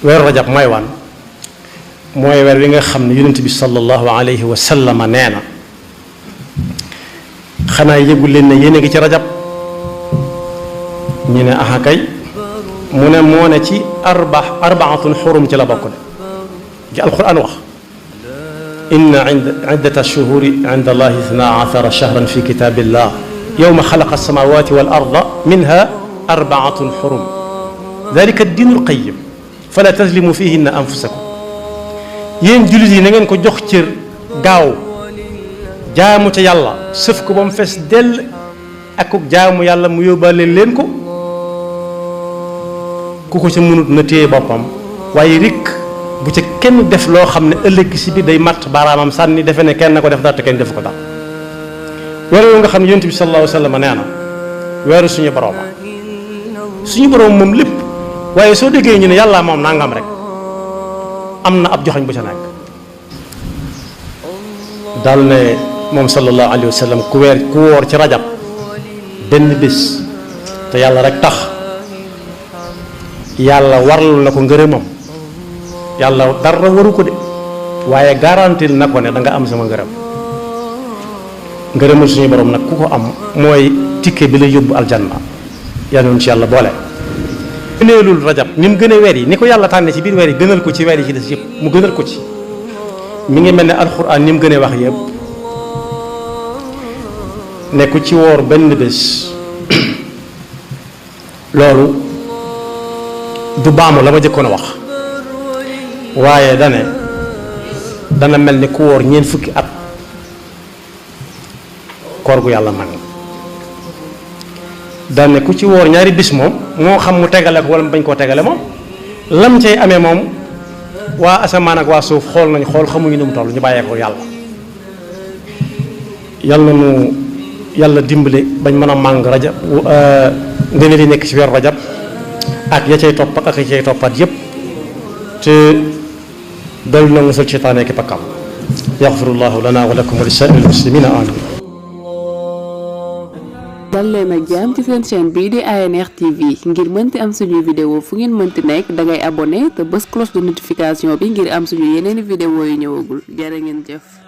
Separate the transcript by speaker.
Speaker 1: weeru rajab mooy wan mooy weer wi nga xam ne yonent bi sallallahu alayhi wa sallam nee na xanaa yëgul leen ne yéen a ngi ci rajab ñu ne aha kay mu ne moo ne ci arbaatun xurum ci la bokk de ci alquran wax inna iddata ash-shuhuri inda allahi 12 shahran fi kitabillah yawma xalaqa as-samawati wal arda minha arbaatun xurum dalika ad-diinu al-qayyim fala tazlimu fihinna anfusakum yéen jullit yi na ngeen ko jox cër gaaw jaamu ca yàlla sëf ko ba mu fees dell ak jaamu yàlla mu yóbbaale leen ko ku ko ca mënut na téye boppam waaye rikk bu ca kenn def loo xam ne ëllëg si biir day matt baaraamam sànni defe ne kenn na ko def dara te kenn def ko dara weer woo nga xam ne yonent bi sallallahu alayhi wa sallam nee na weeru suñu borom moom lépp waaye soo déggee ñu ne yàlla moom nangam rek am na ab joxañ bu ca nekk daal ne moom sallallahu alayhi wa sallam ku woor ci rajab benn bés te yàlla rek tax yàlla warlul na ko ngërëmam yàlla dara waru ko de waaye garantil na ko ne da nga am sama ngërëm ngërëmul suñu borom nag ku ko am mooy tikke bi la yóbbu aljanna yal na ci yàlla boole. gëneelul rajab ni mu gën a weer yi ni ko yàlla tànne ci biir weer yi gënal ko ci weer yi ci des yëpp mu gënal ko ci mi ngi mel ne alxuraan ni mu gën a wax yëpp ne ku ci woor benn bés loolu du baamu la ma jëkkoon a wax waaye dana mel ni ku woor ñeent fukki at koor gu yàlla nag dane ku ci woor ñaari bis moom moo xam mu tegale ko wala mu bañ koo tegale moom lam cay amee moom waa asamaan ak waa suuf xool xamuñu nu mu toll ñu bàyyee ko yàlla yàlla nu yàlla dimbale bañ mën a màng rajab ngëneel yi nekk ci weeru rajab ak ya cay topp ak ya cay toppaat yépp te dal na musal seytaane ki pakkam yaxfirullahu lana wa lakum wa li saa'iril muslimina amin
Speaker 2: dal leen ak jàmm ci seen chaîne bii di ANR TV ngir mënti am suñuy vidéo fu ngeen mënti nekk dangay abonné te bës cloche de notification bi ngir am suñu yeneeni vidéo yu ñëwagul jërë ngeen jëf